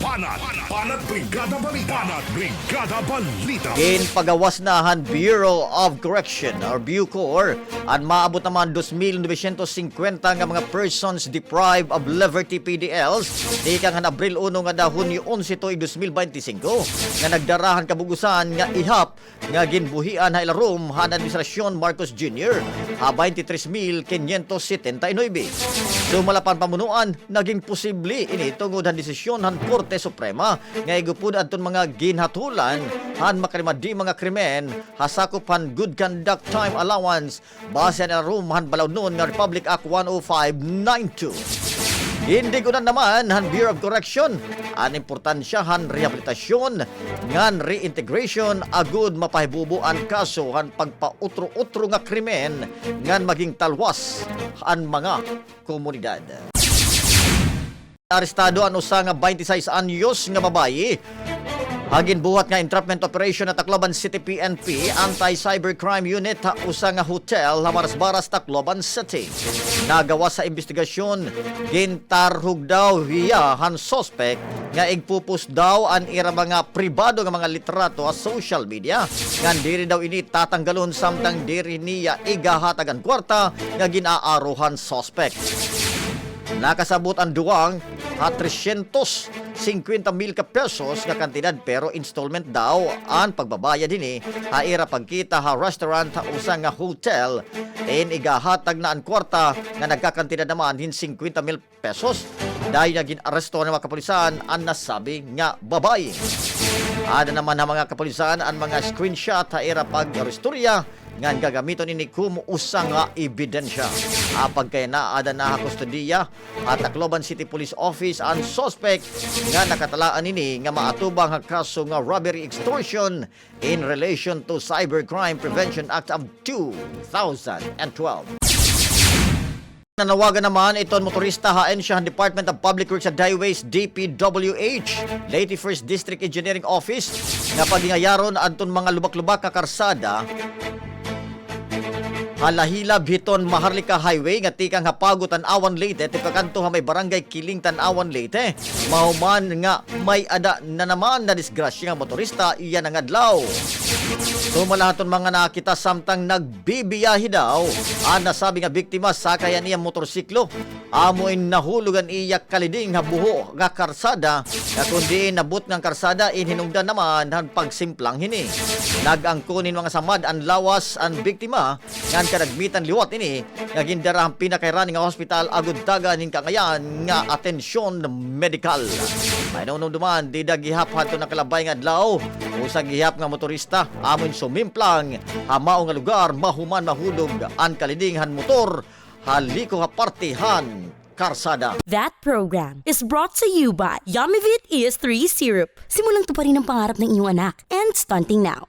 Banat Brigada Balita. Banat Brigada Balita. Ginpagawas na han Bureau of Correction or BUCOR at maabot naman 2,950 nga mga persons deprived of liberty PDLs di kang han Abril 1 nga Hunyo 11 to 2025 nga nagdarahan kabugusan nga ihap nga ginbuhian ha ilarum han Administrasyon Marcos Jr. ha 23,579. Sumalapan pamunuan naging posible ini tungod han desisyon han Korte Suprema nga igupud adton mga ginhatulan han makarimadi mga krimen hasakop han good conduct time allowance base na room han balaw nun nga Republic Act 10592. Hindi ko na naman han Bureau of Correction an importansya han rehabilitasyon ngan reintegration agud mapahibubuan kaso han pagpautro-utro nga krimen ngan maging talwas an mga komunidad. Arestado ang usa nga 26 anyos nga babayi. Ginbuhat nga entrapment operation na Tacloban City PNP Anti-Cybercrime Unit ha usa nga hotel Maras-Baras, Tacloban City. Nagawa sa investigasyon gintarhug daw hiya han suspect nga igpupus daw an ira mga pribado nga mga litrato sa social media. Ngan diri daw ini tatanggalon samtang diri niya igahatagan kwarta nga ginaaruhan suspect. Nakasabot ang duwang at 350,000 ka pesos nga kantidad pero installment daw ang pagbabayad din haira pagkita ha restaurant ha usa nga hotel igahatag na ang kwarta nga nagkakantidad naman hin 50,000 pesos dahil na ginaresto ng mga kapulisan ang nasabi nga babae. Ada naman ang mga kapulisan ang mga screenshot haira pag-restorya nga gagamiton ini kum usa nga ebidensya. Apag kay naada na kustodiya at Tacloban City Police Office ang suspect nga nakatalaan ini nga maatubang ang kaso nga robbery extortion in relation to Cybercrime Prevention Act of 2012. Nanawagan naman iton motorista haensya Department of Public Works and Highways DPWH Leyte First District Engineering Office nga pagingayaron adton mga lubak-lubak ka karsada halahilab hiton Maharlika Highway nga tikang PAGO Tanawan Leyte tipakanto ha may barangay Kiling Tanawan Leyte. Mahuman nga may ada na naman na disgrasya nga motorista iyan ang adlaw. Sumalahaton mga nakita samtang nagbibiyahe daw ang nasabi nga biktima sakay niya motorsiklo amoin nahulugan iya kaliding nga buho nga karsada nga kundi nabut nga karsada hinungdan naman han pagsimplang hini. Nagangkunin mga samad ang lawas ang biktima nga kadagmitan liwat ini nga gindarahang pinakairani nga hospital agud dagan ning kangayan nga atensyon medikal. Maynoon duman di dagihap hadto na kalabay nga adlaw usag gihap nga motorista amon sumimplang hamao nga lugar mahuman mahulog ang kalidinghan motor haliko ha partihan karsada. That program is brought to you by Yummyvit ES3 Syrup. Simulang tuparin ang pangarap ng iyong anak and stunting now.